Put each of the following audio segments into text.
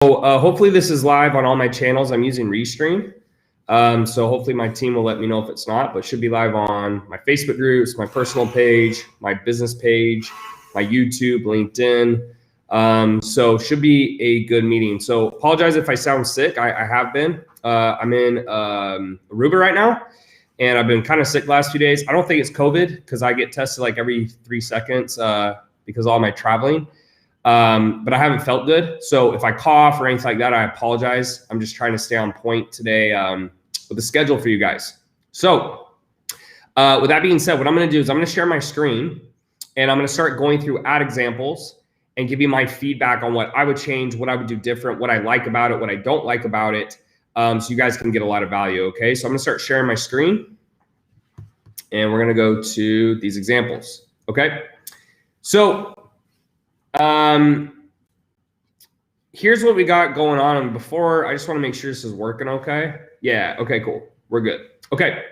Hopefully this is live on all my channels. I'm using Restream. So hopefully my team will let me know if it's not, but it should be live on my Facebook groups, my personal page, my business page, my YouTube, LinkedIn. So should be a good meeting. So apologize if I sound sick. I have been. I'm in Aruba right now, and I've been kind of sick the last few days. I don't think it's COVID because I get tested like every 3 seconds because of all my traveling. But I haven't felt good. So if I cough or anything like that, I apologize. I'm just trying to stay on point today with the schedule for you guys. So with that being said, what I'm going to do is I'm going to share my screen and I'm going to start going through ad examples and give you my feedback on what I would change, what I would do different, what I like about it, what I don't like about it. So you guys can get a lot of value. Okay. So I'm going to start sharing my screen and we're going to go to these examples. Okay. So here's what we got going on. And before, I just want to make sure this is working okay. Yeah. Okay, cool. We're good. Okay.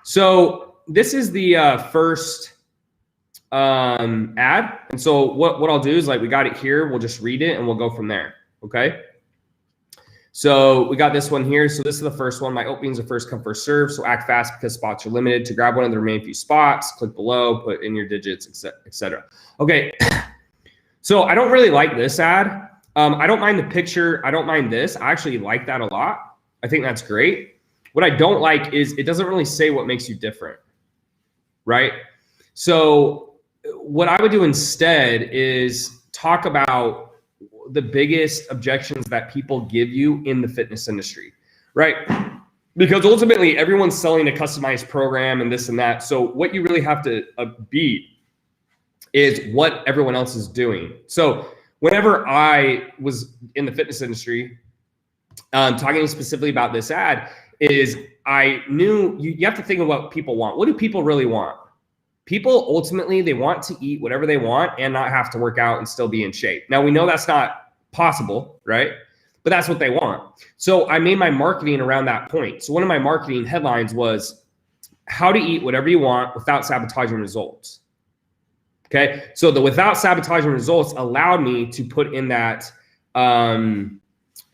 So this is the first ad. And so what I'll do is like, we got it here. We'll just read it and we'll go from there. Okay. So we got this one here. So this is the first one. My openings are first come, first serve. So act fast because spots are limited. To grab one of the remaining few spots, click below, put in your digits, etc. Okay. So I don't really like this ad. I don't mind the picture. I don't mind this. I actually like that a lot. I think that's great. What I don't like is it doesn't really say what makes you different, right? So what I would do instead is talk about the biggest objections that people give you in the fitness industry, right? Because ultimately everyone's selling a customized program and this and that. So what you really have to beat is what everyone else is doing. So whenever I was in the fitness industry, talking specifically about this ad, is I knew you have to think of what people want. What do people really want? People ultimately, they want to eat whatever they want and not have to work out and still be in shape. Now we know that's not possible, right? But that's what they want. So I made my marketing around that point. So one of my marketing headlines was how to eat whatever you want without sabotaging results. Okay, so the without sabotaging results allowed me to put in that,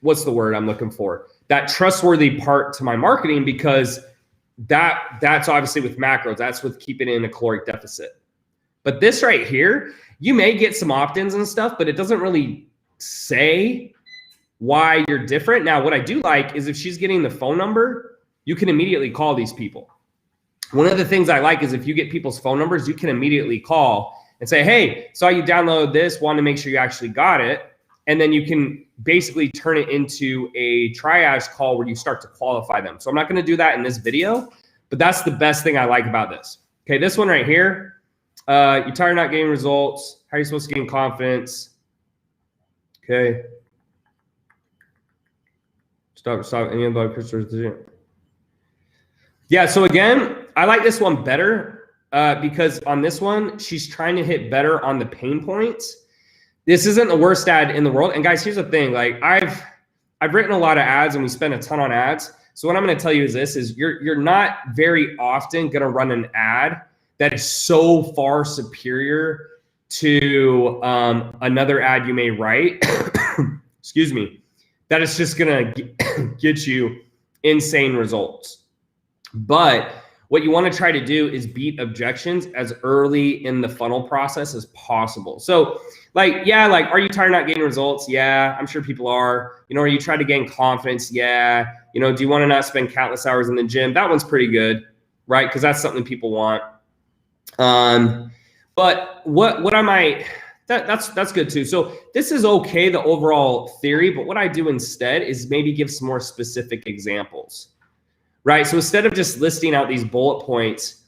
what's the word I'm looking for? That trustworthy part to my marketing, because that's obviously with macros, that's with keeping it in a caloric deficit. But this right here, you may get some opt-ins and stuff, but it doesn't really say why you're different. Now, what I do like is if she's getting the phone number, you can immediately call these people. One of the things I like is if you get people's phone numbers, you can immediately call and say, hey, saw you download this, want to make sure you actually got it. And then you can basically turn it into a triage call where you start to qualify them. So I'm not going to do that in this video, but that's the best thing I like about this. Okay, this one right here, you're tired of not getting results. How are you supposed to gain confidence? Okay. Stop any about Christopher's decision. Yeah, so again, I like this one better. Because on this one, she's trying to hit better on the pain points. This isn't the worst ad in the world. And guys, here's the thing. Like I've written a lot of ads and we spend a ton on ads. So what I'm going to tell you is this is you're not very often going to run an ad that is so far superior to another ad you may write, excuse me, that it's just going to get you insane results. But what you want to try to do is beat objections as early in the funnel process as possible. So like, yeah, like, are you tired of not getting results? Yeah, I'm sure people are. You know, are you trying to gain confidence? Yeah. You know, do you want to not spend countless hours in the gym? That one's pretty good, right? Because that's something people want. But what I might, that's good too. So this is okay, the overall theory, but what I do instead is maybe give some more specific examples. Right. So instead of just listing out these bullet points,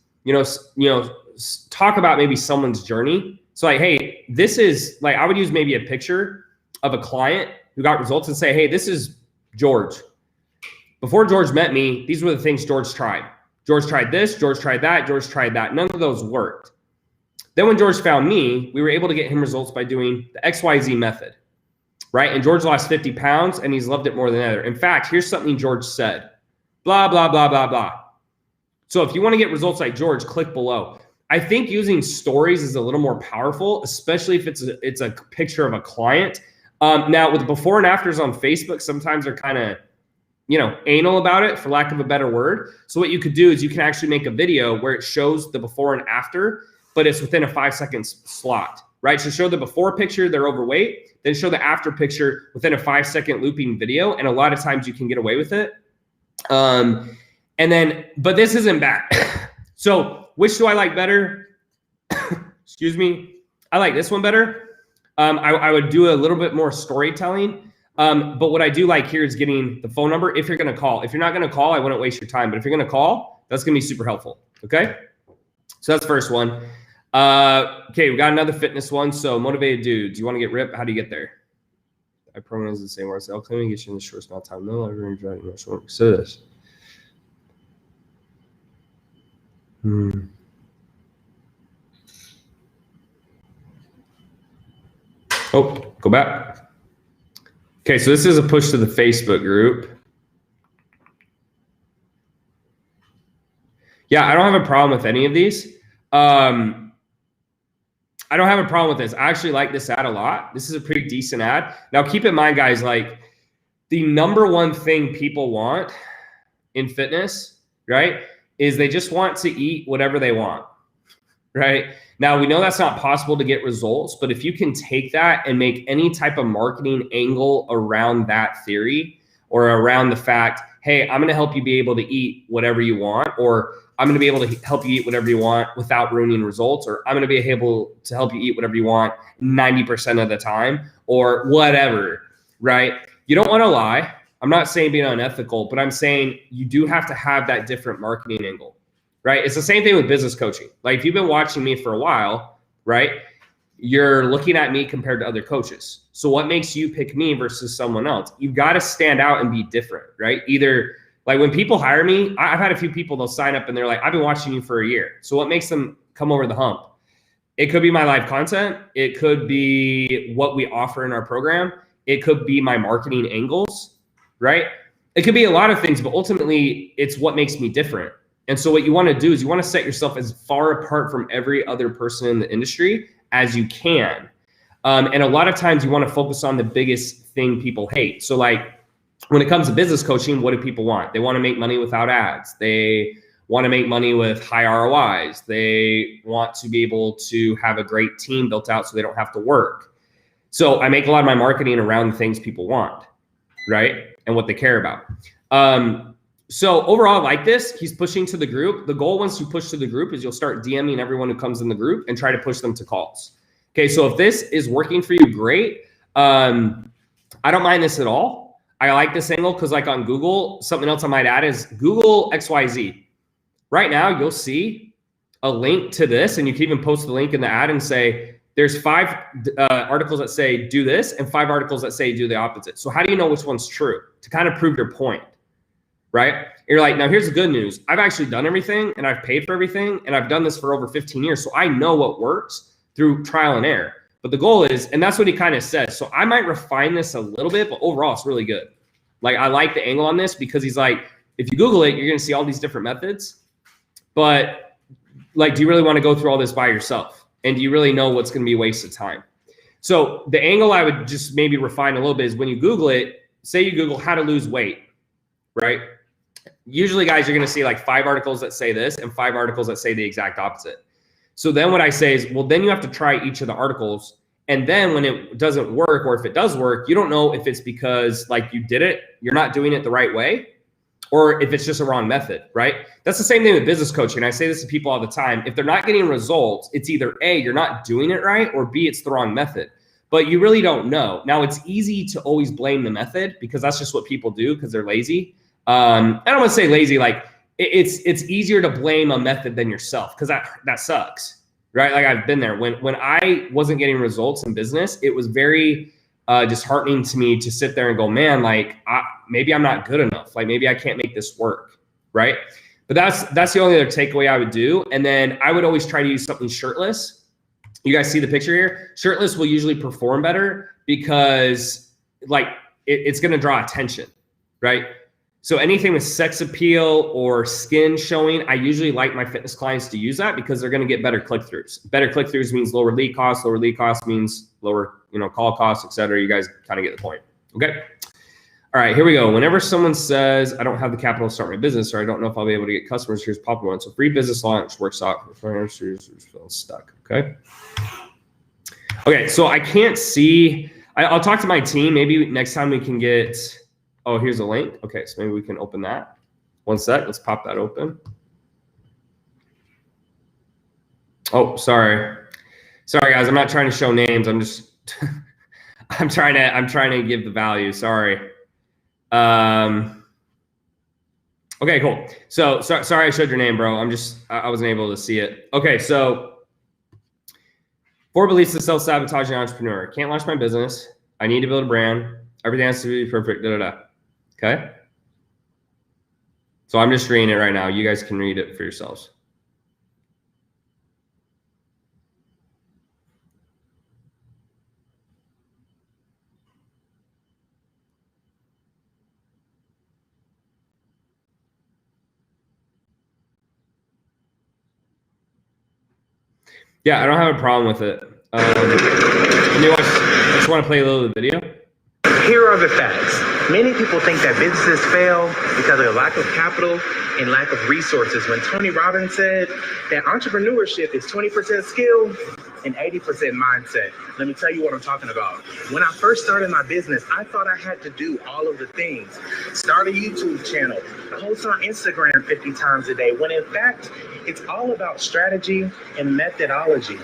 talk about maybe someone's journey. So like, hey, this is like, I would use maybe a picture of a client who got results and say, hey, this is George. Before George met me, these were the things George tried. George tried this, George tried that, George tried that. None of those worked. Then when George found me, we were able to get him results by doing the XYZ method. Right. And George lost 50 pounds and he's loved it more than ever. In fact, here's something George said. Blah, blah, blah, blah, blah. So if you want to get results like George, click below. I think using stories is a little more powerful, especially if it's a picture of a client. Now with the before and afters on Facebook, sometimes they're kind of, anal about it, for lack of a better word. So what you could do is you can actually make a video where it shows the before and after, but it's within a 5-second slot, right? So show the before picture, they're overweight, then show the after picture within a 5-second looping video. And a lot of times you can get away with it. But this isn't bad. So which do I like better? Excuse me. I like this one better. I would do a little bit more storytelling. But what I do like here is getting the phone number if you're going to call. If you're not going to call, I wouldn't waste your time. But if you're going to call, that's going to be super helpful. Okay. So that's the first one. Okay. We got another fitness one. So motivated dudes, you want to get ripped? How do you get there? I promise the same words. I'll claim to get you in the shortest amount of time. No, I'm going to try to short. So this. Oh, go back. Okay, so this is a push to the Facebook group. Yeah, I don't have a problem with any of these. I don't have a problem with this. I actually like this ad a lot. This is a pretty decent ad. Now, keep in mind, guys, like the number one thing people want in fitness, right, is they just want to eat whatever they want, right? Now, we know that's not possible to get results, but if you can take that and make any type of marketing angle around that theory or around the fact, hey, I'm going to help you be able to eat whatever you want, or I'm going to be able to help you eat whatever you want without ruining results, or I'm going to be able to help you eat whatever you want 90% of the time, or whatever, right? You don't want to lie. I'm not saying being unethical, but I'm saying you do have to have that different marketing angle. Right? It's the same thing with business coaching. Like if you've been watching me for a while, right? You're looking at me compared to other coaches. So what makes you pick me versus someone else? You've got to stand out and be different, right? Either like when people hire me, I've had a few people, they'll sign up and they're like, I've been watching you for a year. So what makes them come over the hump? It could be my live content. It could be what we offer in our program. It could be my marketing angles, right? It could be a lot of things, but ultimately it's what makes me different. And so what you want to do is you want to set yourself as far apart from every other person in the industry as you can. And a lot of times you want to focus on the biggest thing people hate. So like when it comes to business coaching, what do people want? They want to make money without ads. They want to make money with high ROIs. They want to be able to have a great team built out so they don't have to work. So I make a lot of my marketing around the things people want, right? And what they care about. So overall, I like this. He's pushing to the group. The goal once you push to the group is you'll start DMing everyone who comes in the group and try to push them to calls. Okay, so if this is working for you, great. I don't mind this at all. I like this angle because like on Google, something else I might add is Google XYZ. Right now, you'll see a link to this, and you can even post the link in the ad and say, there's 5 articles that say do this and 5 articles that say do the opposite. So how do you know which one's true? To kind of prove your point. Right? You're like, now here's the good news. I've actually done everything and I've paid for everything and I've done this for over 15 years. So I know what works through trial and error. But the goal is, and that's what he kind of says. So I might refine this a little bit, but overall it's really good. Like I like the angle on this because he's like, if you Google it, you're going to see all these different methods. But like, do you really want to go through all this by yourself? And do you really know what's going to be a waste of time? So the angle I would just maybe refine a little bit is when you Google it, say you Google how to lose weight, right? Usually, guys, you're going to see like 5 articles that say this and 5 articles that say the exact opposite. So then what I say is, well, then you have to try each of the articles. And then when it doesn't work, or if it does work, you don't know if it's because like you did it, you're not doing it the right way, or if it's just a wrong method, right? That's the same thing with business coaching. I say this to people all the time. If they're not getting results, it's either A, you're not doing it right, or B, it's the wrong method. But you really don't know. Now, it's easy to always blame the method because that's just what people do because they're lazy. I don't want to say lazy, like it's easier to blame a method than yourself because that sucks, right? Like I've been there. When I wasn't getting results in business, it was very disheartening to me to sit there and go, man, like maybe I'm not good enough. Like maybe I can't make this work, right? But that's the only other takeaway I would do. And then I would always try to use something shirtless. You guys see the picture here? Shirtless will usually perform better because like it's going to draw attention, right? So anything with sex appeal or skin showing, I usually like my fitness clients to use that because they're going to get better click-throughs. Better click-throughs means lower lead costs. Lower lead costs means lower, call costs, etc. You guys kind of get the point. Okay. All right, here we go. Whenever someone says, I don't have the capital to start my business, or I don't know if I'll be able to get customers, here's popular one. So free business launch works out for freelancers who feel stuck. Okay. Okay, so I can't see. I'll talk to my team. Maybe next time we can get. Oh, here's a link. Okay, so maybe we can open that. One sec. Let's pop that open. Oh, sorry. Sorry, guys. I'm not trying to show names. I'm just. I'm trying to give the value. Sorry. Okay, cool. So sorry I showed your name, bro. I wasn't able to see it. Okay, so 4 beliefs of self-sabotaging entrepreneur. Can't launch my business. I need to build a brand. Everything has to be perfect. Okay. So I'm just reading it right now. You guys can read it for yourselves. Yeah, I don't have a problem with it. I just want to play a little of the video. Here are the facts. Many people think that businesses fail because of a lack of capital and lack of resources. When Tony Robbins said that entrepreneurship is 20% skill and 80% mindset. Let me tell you what I'm talking about. When I first started my business, I thought I had to do all of the things. Start a YouTube channel, post on Instagram 50 times a day, when in fact, it's all about strategy and methodology.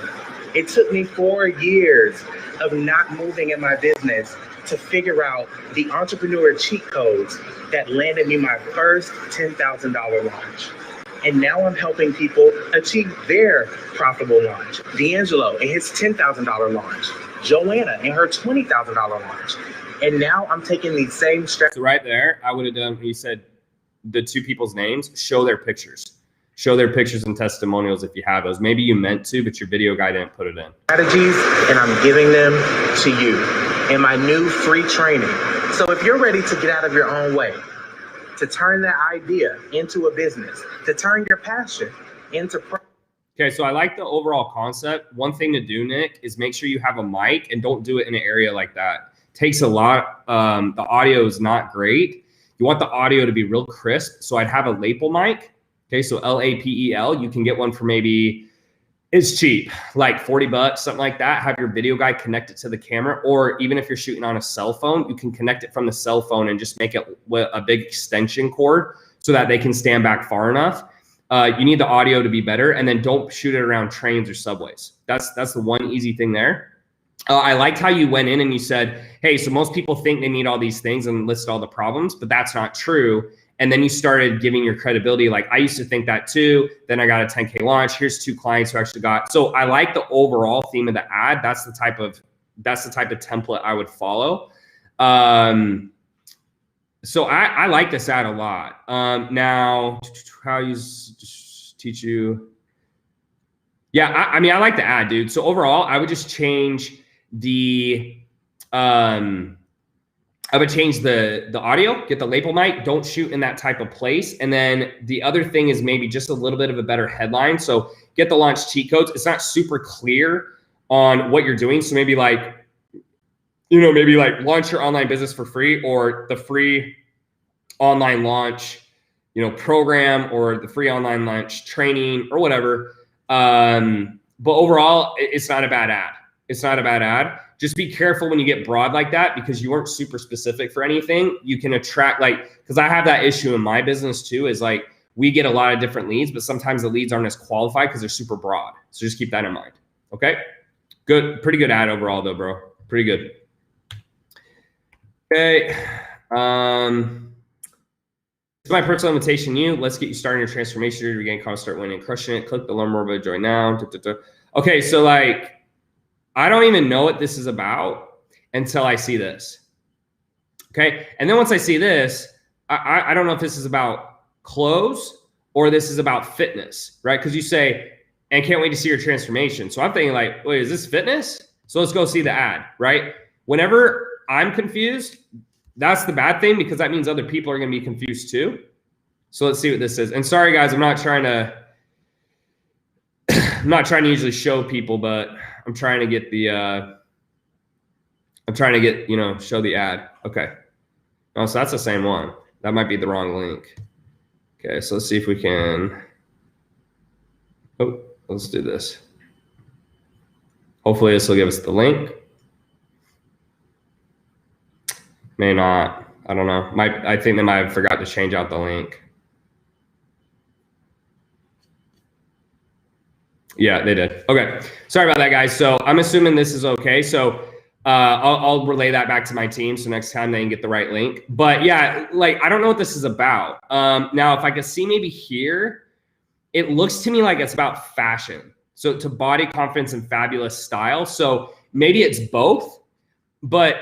It took me 4 years of not moving in my business to figure out the entrepreneur cheat codes that landed me my first $10,000 launch. And now I'm helping people achieve their profitable launch. D'Angelo and his $10,000 launch. Joanna and her $20,000 launch. And now I'm taking these same strategies. So right there, I would have done, he said the 2 people's names, show their pictures. Show their pictures and testimonials if you have those. Maybe you meant to, but your video guy didn't put it in. Strategies, and I'm giving them to you in my new free training. So if you're ready to get out of your own way, to turn that idea into a business, to turn your passion into. Okay, so I like the overall concept. One thing to do, Nick, is make sure you have a mic and don't do it in an area like that. Takes a lot. The audio is not great. You want the audio to be real crisp. So I'd have a lapel mic. Okay, so LAPEL, you can get one for maybe, it's cheap, like 40 bucks, something like that. Have your video guy connect it to the camera, or even if you're shooting on a cell phone, you can connect it from the cell phone and just make it a big extension cord so that they can stand back far enough. You need the audio to be better, and then don't shoot it around trains or subways. That's the one easy thing there. I liked how you went in and you said, hey, so most people think they need all these things and listed all the problems, but that's not true. And then you started giving your credibility. Like, I used to think that too. Then I got a 10K launch. Here's 2 clients who actually got. So I like the overall theme of the ad. That's the type of template I would follow. So I like this ad a lot. Now, how you teach you? Yeah, I mean, I like the ad, dude. So overall, I would just change the I would change the audio, get the lapel mic, don't shoot in that type of place. And then the other thing is maybe just a little bit of a better headline. So get the launch cheat codes. It's not super clear on what you're doing. So maybe like, maybe like launch your online business for free, or the free online launch, program, or the free online launch training, or whatever. But overall, it's not a bad ad. It's not a bad ad. Just be careful when you get broad like that, because you weren't super specific for anything. You can attract, because I have that issue in my business too, is like, we get a lot of different leads, but sometimes the leads aren't as qualified because they're super broad. So just keep that in mind. Okay. Good. Pretty good ad overall though, bro. Pretty good. Okay. It's my personal invitation to you. Let's get you started in your transformation. You're getting confidence, start winning, crushing it. Click the learn more about, join now. Okay. So like, I don't even know what this is about until I see this. Okay. And then once I see this, I don't know if this is about clothes or this is about fitness, right? Because you say, and can't wait to see your transformation. So I'm thinking like, wait, is this fitness? So let's go see the ad, right? Whenever I'm confused, that's the bad thing, because that means other people are going to be confused too. So let's see what this is. And sorry guys, I'm not trying to usually show people, but I'm trying to get the show the ad. Okay. Oh, so that's the same one. That might be the wrong link. Okay, so let's see if we can. Oh, let's do this. Hopefully this will give us the link. May not. I don't know. I think they might have forgot to change out the link. Yeah, they did. Okay. Sorry about that, guys. So I'm assuming this is okay. So I'll relay that back to my team, so next time they can get the right link. But yeah, like, I don't know what this is about. Now, if I could see maybe here, it looks to me like it's about fashion. So to body confidence and fabulous style. So maybe it's both, but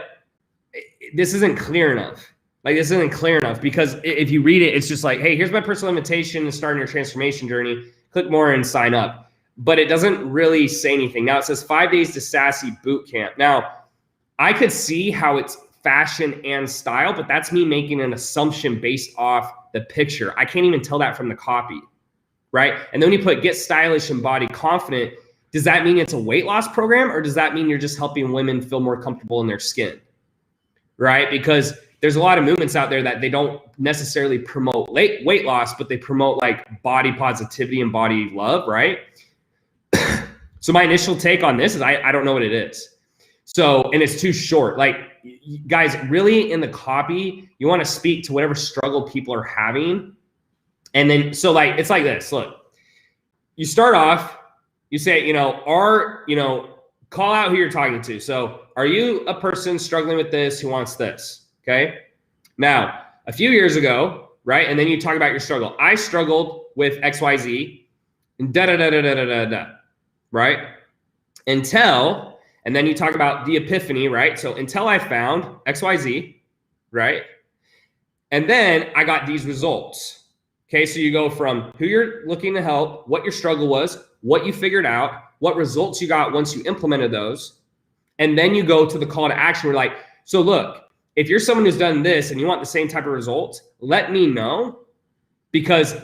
this isn't clear enough. Like, this isn't clear enough, because if you read it, it's just like, hey, here's my personal invitation to start your transformation journey. Click more and sign up. But it doesn't really say anything. Now it says 5 days to Sassy Boot Camp. Now, I could see how it's fashion and style, but that's me making an assumption based off the picture. I can't even tell that from the copy, right? And then when you put get stylish and body confident, does that mean it's a weight loss program, or does that mean you're just helping women feel more comfortable in their skin, right? Because there's a lot of movements out there that they don't necessarily promote weight loss, but they promote like body positivity and body love, right? So my initial take on this is I don't know what it is. So, and it's too short. Like, guys, really in the copy, you want to speak to whatever struggle people are having. And then, so like, it's like this, look, you start off, you say, call out who you're talking to. So are you a person struggling with this who wants this? Okay. Now, a few years ago, right? And then you talk about your struggle. I struggled with XYZ and da-da-da-da-da-da-da, right? And then you talk about the epiphany, right? So until I found XYZ, right? And then I got these results. Okay, so you go from who you're looking to help, what your struggle was, what you figured out, what results you got once you implemented those. And then you go to the call to action. We're like, so look, if you're someone who's done this and you want the same type of results, let me know, because,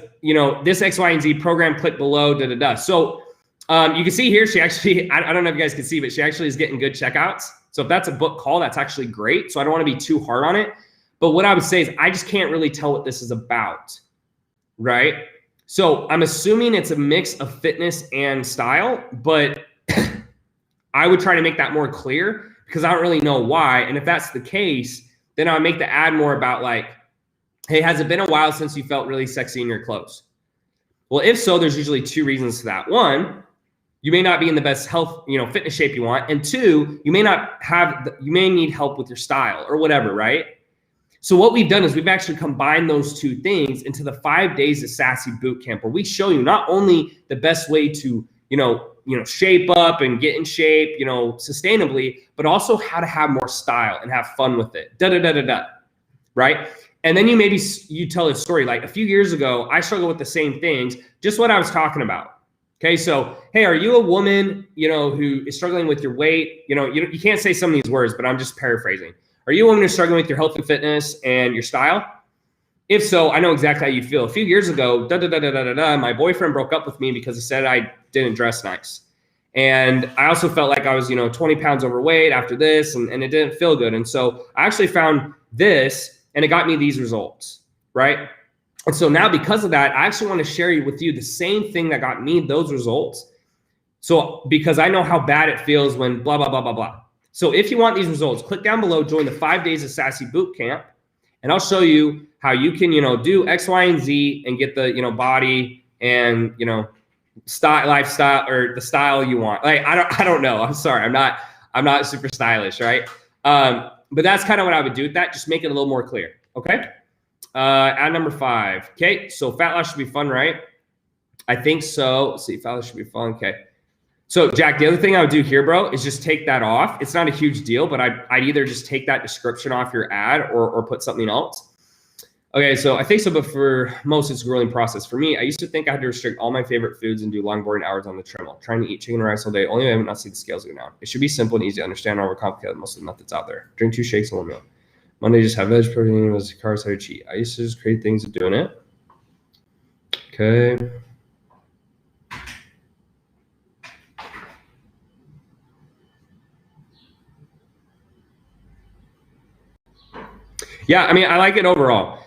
this X, Y, and Z program, click below, da-da-da. So you can see here, she actually, I don't know if you guys can see, but she actually is getting good checkouts. So if that's a book call, that's actually great. So I don't want to be too hard on it. But what I would say is I just can't really tell what this is about, right? So I'm assuming it's a mix of fitness and style, but I would try to make that more clear, because I don't really know why. And if that's the case, then I'll make the ad more about like, hey, has it been a while since you felt really sexy in your clothes? Well, if so, there's usually two reasons to that. One, you may not be in the best health, fitness shape you want. And two, you may need help with your style or whatever, right? So what we've done is we've actually combined those two things into the 5 days of Sassy Boot Camp, where we show you not only the best way to, shape up and get in shape, sustainably, but also how to have more style and have fun with it. Right? And then you tell a story. Like a few years ago, I struggled with the same things, just what I was talking about. Okay, so, hey, are you a woman, who is struggling with your weight? You can't say some of these words, but I'm just paraphrasing. Are you a woman who's struggling with your health and fitness and your style? If so, I know exactly how you feel. A few years ago, my boyfriend broke up with me because he said I didn't dress nice. And I also felt like I was, 20 pounds overweight after this, and it didn't feel good. And so I actually found this, and it got me these results, right? And so now, because of that, I actually want to share with you the same thing that got me those results. So because I know how bad it feels when blah, blah, blah, blah, blah. So if you want these results, click down below, join the 5 days of Sassy Boot Camp, and I'll show you how you can, do X, Y, and Z and get the, body and, style, lifestyle, or the style you want. Like, I don't know. I'm sorry. I'm not super stylish, right? But that's kind of what I would do with that. Just make it a little more clear. Okay. Ad number 5. Okay. So fat loss should be fun, right? I think so. Let's see. Fat loss should be fun. Okay. So Jack, the other thing I would do here, bro, is just take that off. It's not a huge deal, but I'd either just take that description off your ad or put something else. Okay, so I think so, but for most, it's a grueling process. For me, I used to think I had to restrict all my favorite foods and do long, boring hours on the treadmill, trying to eat chicken and rice all day, only I have not see the scales go down. It should be simple and easy to understand, or overcomplicated most of the methods out there. Drink 2 shakes in 1 meal. Monday, just have veg protein. Was carbs, how you cheat. I used to just create things of doing it. Okay. Yeah, I mean, I like it overall.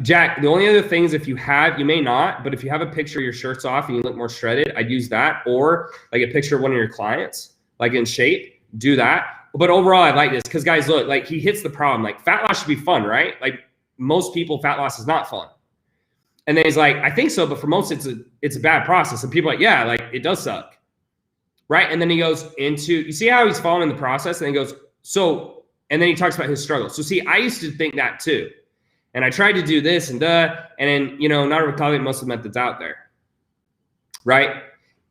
Jack, the only other things, if you have, you may not, but if you have a picture of your shirts off and you look more shredded, I'd use that, or like a picture of one of your clients, like in shape, do that. But overall, I like this because guys, look, like he hits the problem. Like fat loss should be fun, right? Like most people, fat loss is not fun. And then he's like, I think so, but for most, it's a bad process. And people are like, yeah, like it does suck, right? And then he goes into, you see how he's following the process, and he goes, so, and then he talks about his struggle. So see, I used to think that too. And I tried to do this and then, you know, not recalling most of the methods out there, right?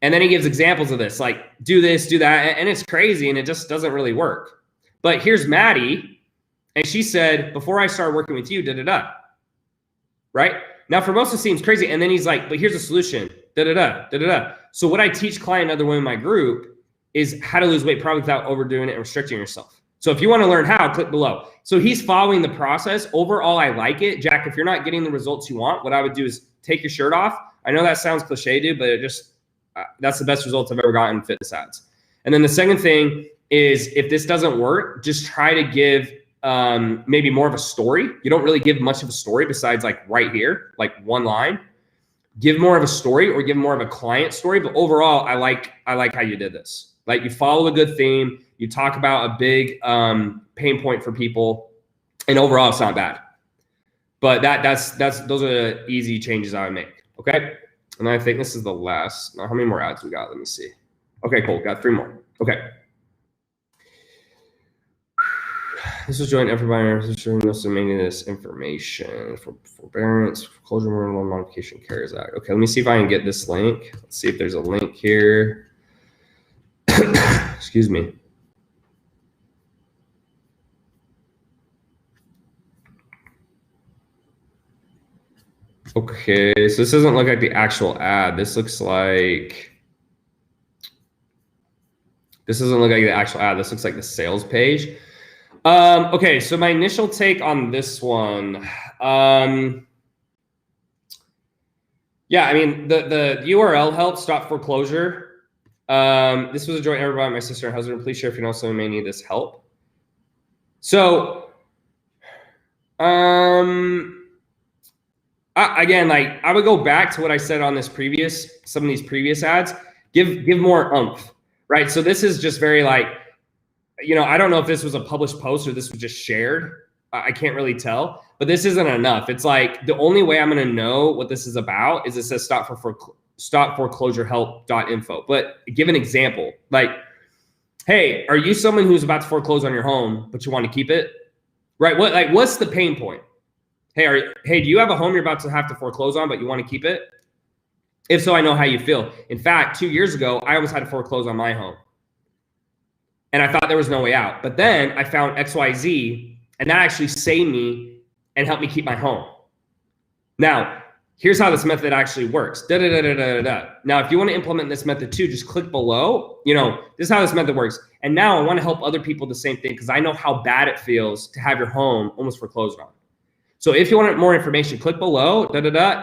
And then he gives examples of this, like do this, do that. And it's crazy and it just doesn't really work. But here's Maddie. And she said, before I started working with you, da-da-da, right? Now for most it seems crazy. And then he's like, but here's a solution, da-da-da, da-da-da. So what I teach client and other women in my group is how to lose weight probably without overdoing it and restricting yourself. So if you want to learn how, click below. So he's following the process. Overall, I like it. Jack, if you're not getting the results you want, what I would do is take your shirt off. I know that sounds cliche, dude, but it just, that's the best results I've ever gotten in fitness ads. And then the second thing is if this doesn't work, just try to give maybe more of a story. You don't really give much of a story besides like right here, like one line. Give more of a story or give more of a client story. But overall, I like how you did this. Like you follow a good theme. You talk about a big pain point for people, and overall, it's not bad. But those are the easy changes I would make. Okay, and I think this is the last. Now, how many more ads we got? Let me see. Okay, cool. Got 3 more. Okay. This was joint everybody showing us mainly this information for forbearance, foreclosure, loan modification, CARES Act. Okay, let me see if I can get this link. Let's see if there's a link here. Excuse me. Okay, so this doesn't look like the actual ad. This looks like, this doesn't look like the actual ad. This looks like the sales page. Okay, so my initial take on this one, yeah, I mean, the URL helps, stop foreclosure. This was a joint error by my sister and husband. Please share if you know someone may need this help. So, again, like I would go back to what I said on some of these previous ads. Give more oomph, right? So this is just very like, you know, I don't know if this was a published post or this was just shared. I can't really tell, but this isn't enough. It's like the only way I'm going to know what this is about is it says stopforeclosurehelp.info. But give an example, like, hey, are you someone who's about to foreclose on your home, but you want to keep it? Right? What's the pain point? Hey, do you have a home you're about to have to foreclose on, but you want to keep it? If so, I know how you feel. In fact, 2 years ago, I almost had to foreclose on my home. And I thought there was no way out. But then I found XYZ, and that actually saved me and helped me keep my home. Now, here's how this method actually works. Now, if you want to implement this method too, just click below. You know, this is how this method works. And now I want to help other people the same thing because I know how bad it feels to have your home almost foreclosed on. So if you want more information, click below.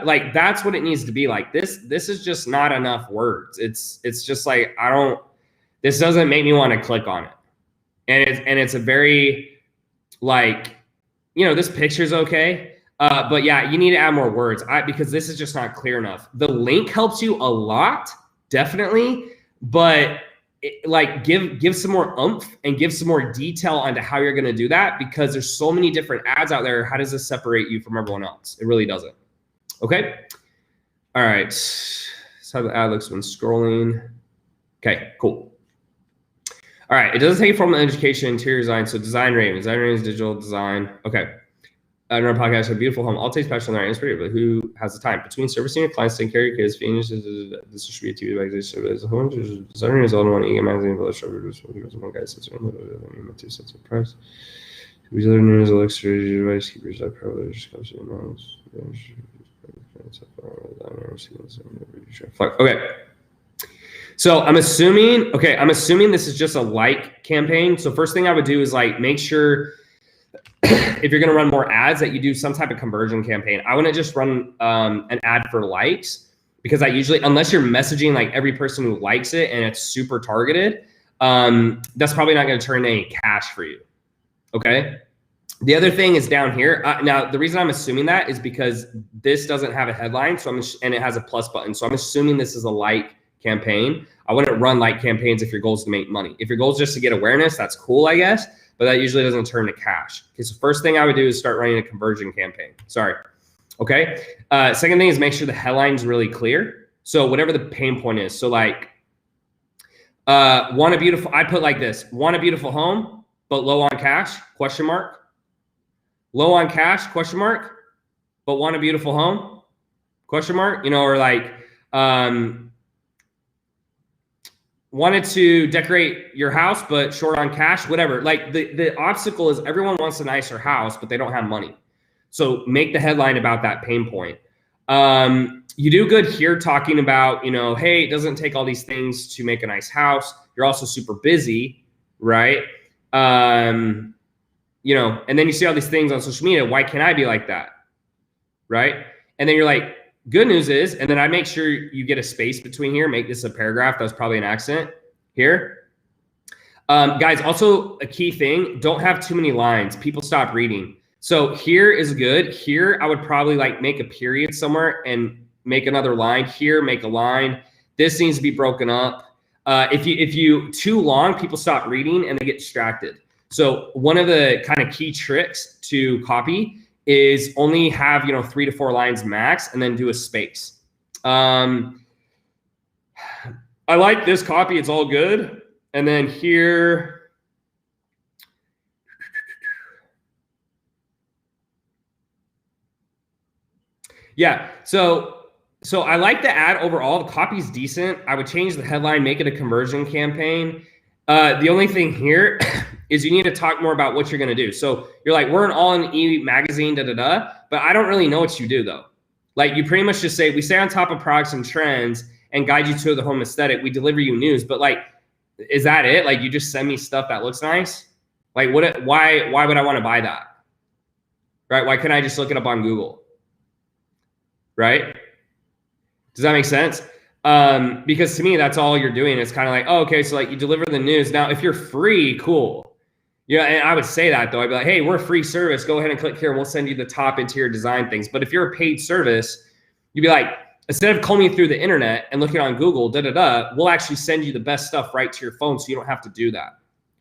Like that's what it needs to be like. This is just not enough words. It's just like this doesn't make me want to click on it. And it's a very like, you know, this picture's okay. But yeah, you need to add more words because this is just not clear enough. The link helps you a lot, definitely, but give some more oomph and give some more detail onto how you're going to do that because there's so many different ads out there. How does this separate you from everyone else? It really doesn't. Okay. All right. That's how the ad looks when scrolling. Okay, cool. All right. It doesn't take formal education, interior design. So design rating, digital design. Okay. Another podcast, a beautiful home. All takes passion on Instagram, but who has the time between servicing your clients, taking care of your kids, feeding this should be a TV magazine. As a home designer is all in one email magazine, but let's show you one guy's two sets of price. These other news, extra device keepers, that privilege, okay. So I'm assuming this is just a like campaign. So first thing I would do is like make sure if you're going to run more ads, that you do some type of conversion campaign. I wouldn't just run an ad for likes, because I usually, unless you're messaging like every person who likes it and it's super targeted, that's probably not going to turn any cash for you. Okay. The other thing is down here. Now, the reason I'm assuming that is because this doesn't have a headline, and it has a plus button. So I'm assuming this is a like campaign. I wouldn't run like campaigns if your goal is to make money. If your goal is just to get awareness, that's cool, I guess, but that usually doesn't turn to cash. Okay, so first thing I would do is start running a conversion campaign. Sorry. Okay. Second thing is make sure the headline's really clear. So whatever the pain point is. So like, want a beautiful, I put like this: want a beautiful home, but low on cash, question mark. Low on cash, question mark, but want a beautiful home, question mark, or like, wanted to decorate your house, but short on cash, whatever. Like the obstacle is everyone wants a nicer house, but they don't have money. So make the headline about that pain point. You do good here talking about, hey, it doesn't take all these things to make a nice house. You're also super busy, right? And then you see all these things on social media. Why can't I be like that? Right? And then you're like, good news is, and then I make sure you get a space between here, make this a paragraph. That was probably an accident here. Guys, also a key thing, don't have too many lines. People stop reading. So here is good. Here, I would probably like make a period somewhere and make another line here, make a line. This needs to be broken up. If you too long, people stop reading and they get distracted. So one of the kind of key tricks to copy is only have, 3 to 4 lines max, and then do a space. I like this copy. It's all good. And then here, yeah. So I like the ad overall. The copy's decent. I would change the headline, make it a conversion campaign. The only thing here is you need to talk more about what you're going to do. So you're like, we're an all-in-e magazine, but I don't really know what you do though. Like you pretty much just say, we stay on top of products and trends and guide you to the home aesthetic. We deliver you news, but like, is that it? Like you just send me stuff that looks nice? Like why would I want to buy that? Right? Why can't I just look it up on Google? Right? Does that make sense? Because to me, that's all you're doing. It's kind of like, oh, okay, so like you deliver the news. Now, if you're free, cool. Yeah, and I would say that though. I'd be like, hey, we're a free service. Go ahead and click here and we'll send you the top interior design things. But if you're a paid service, you'd be like, instead of combing through the internet and looking on Google, we'll actually send you the best stuff right to your phone so you don't have to do that.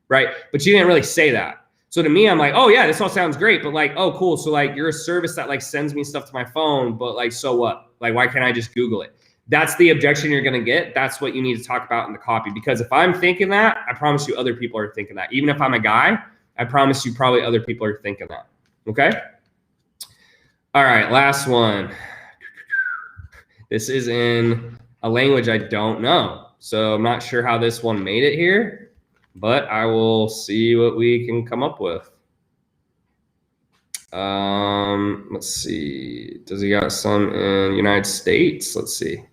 Right? But you didn't really say that. So to me, I'm like, oh yeah, this all sounds great. But like, oh, cool. So like you're a service that like sends me stuff to my phone, but like, so what? Like, why can't I just Google it? That's the objection you're going to get. That's what you need to talk about in the copy. Because if I'm thinking that, I promise you other people are thinking that. Even if I'm a guy, I promise you probably other people are thinking that. Okay? All right, last one. This is in a language I don't know. So I'm not sure how this one made it here, but I will see what we can come up with. Let's see. Does he got some in United States? Let's see.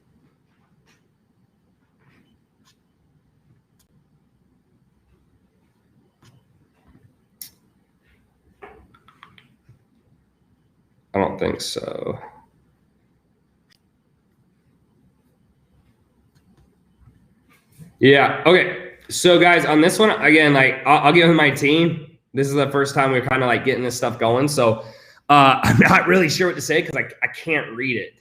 I don't think so. Yeah. Okay. So guys, on this one, again, like I'll give him my team. This is the first time we're kind of like getting this stuff going. So I'm not really sure what to say because I can't read it.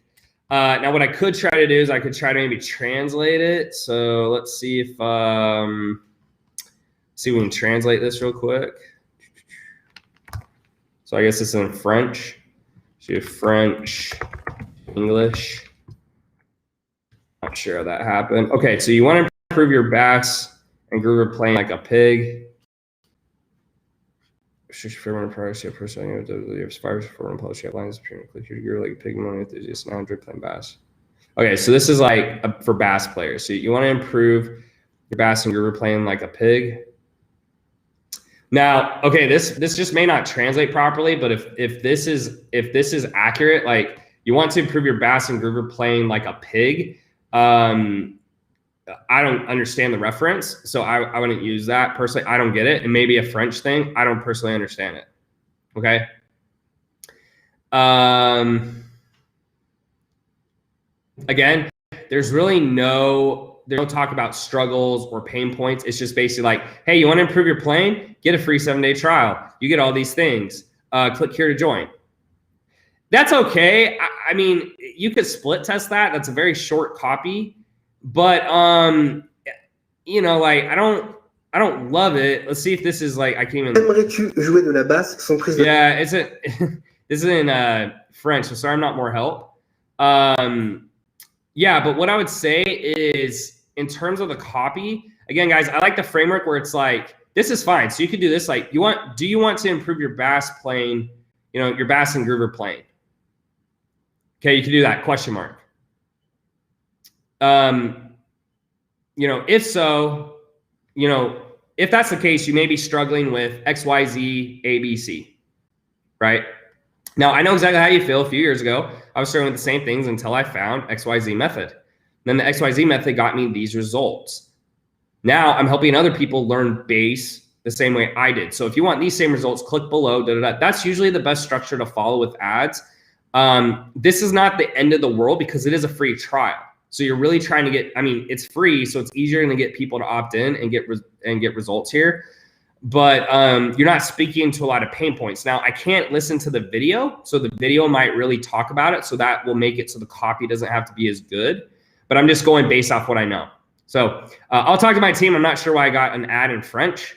Now what I could try to do is I could try to maybe translate it. So let's see if see if we can translate this real quick. So I guess it's in French. So French, English. Not sure how that happened. Okay, so you want to improve your bass and groove playing like a pig. Favorite products, you have personal, you have spiders for and publish lines you're like a pig money enthusiast now enjoy playing bass. Okay, so this is like for bass players. So you want to improve your bass and groove playing like a pig. Now, okay, this just may not translate properly, but if this is accurate, like you want to improve your bass and groover playing like a pig. I don't understand the reference, so I wouldn't use that personally. I don't get it. It may be a French thing. I don't personally understand it. Okay. Again, there's really no talk about struggles or pain points. It's just basically like, hey, you want to improve your playing? Get a free 7-day trial. You get all these things. Click here to join. That's okay. I mean, you could split test that. That's a very short copy, but you know, like I don't love it. Let's see if this is like I can't even. Aimerais-tu jouer de la basse sans prise de... Yeah, it's a this is in French, so sorry I'm not more help. Yeah, but what I would say is in terms of the copy, again, guys, I like the framework where it's like this is fine. So you could do this like do you want to improve your bass playing, you know, your bass and groover playing? Okay, you can do that, question mark. You know, if so, you know, if that's the case, you may be struggling with XYZ, ABC, right? Now, I know exactly how you feel. A few years ago, I was struggling with the same things until I found XYZ method. Then the XYZ method got me these results. Now I'm helping other people learn base the same way I did. So if you want these same results, click below. That's usually the best structure to follow with ads. This is not the end of the world because it is a free trial. So you're really trying to get, I mean, it's free, so it's easier to get people to opt in and get results here. But you're not speaking to a lot of pain points. Now, I can't listen to the video, so the video might really talk about it, so that will make it so the copy doesn't have to be as good. But I'm just going based off what I know. So I'll talk to my team. I'm not sure why I got an ad in French.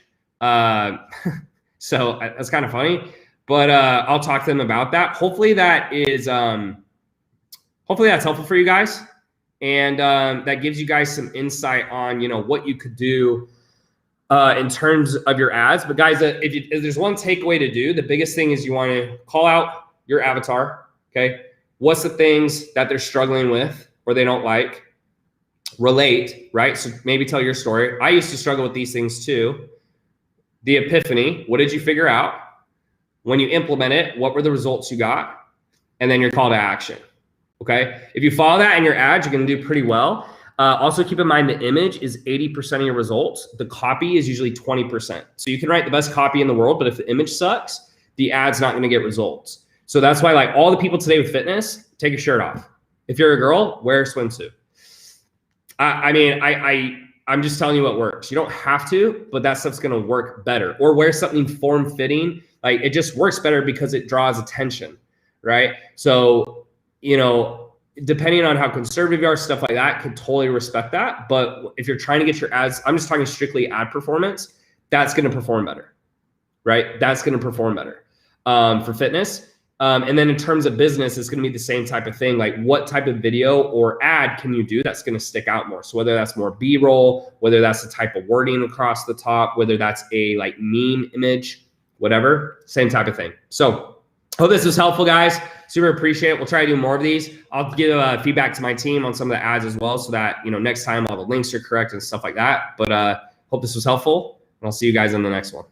So that's kind of funny. But I'll talk to them about that. Hopefully that is, hopefully that's helpful for you guys. And that gives you guys some insight on, you know, what you could do in terms of your ads. But guys, if there's one takeaway to do, the biggest thing is you want to call out your avatar. Okay. What's the things that they're struggling with or they don't like? Relate, right? So maybe tell your story. I used to struggle with these things too. The epiphany, what did you figure out? When you implement it, what were the results you got? And then your call to action. Okay. If you follow that in your ads, you're going to do pretty well. Also keep in mind the image is 80% of your results. The copy is usually 20%. So you can write the best copy in the world, but if the image sucks, the ad's not going to get results. So that's why like all the people today with fitness, take your shirt off. If you're a girl, wear a swimsuit. I mean, I'm just telling you what works. You don't have to, but that stuff's going to work better. Or wear something form-fitting. Like it just works better because it draws attention, right? So, you know, depending on how conservative you are, stuff like that, could totally respect that. But if you're trying to get your ads, I'm just talking strictly ad performance, that's going to perform better, right? That's going to perform better for fitness. And then in terms of business, it's going to be the same type of thing. Like what type of video or ad can you do that's going to stick out more? So whether that's more B-roll, whether that's the type of wording across the top, whether that's a like meme image, whatever, same type of thing. So hope this was helpful, guys. Super appreciate it. We'll try to do more of these. I'll give feedback to my team on some of the ads as well, so that, you know, next time all the links are correct and stuff like that. But hope this was helpful, and I'll see you guys in the next one.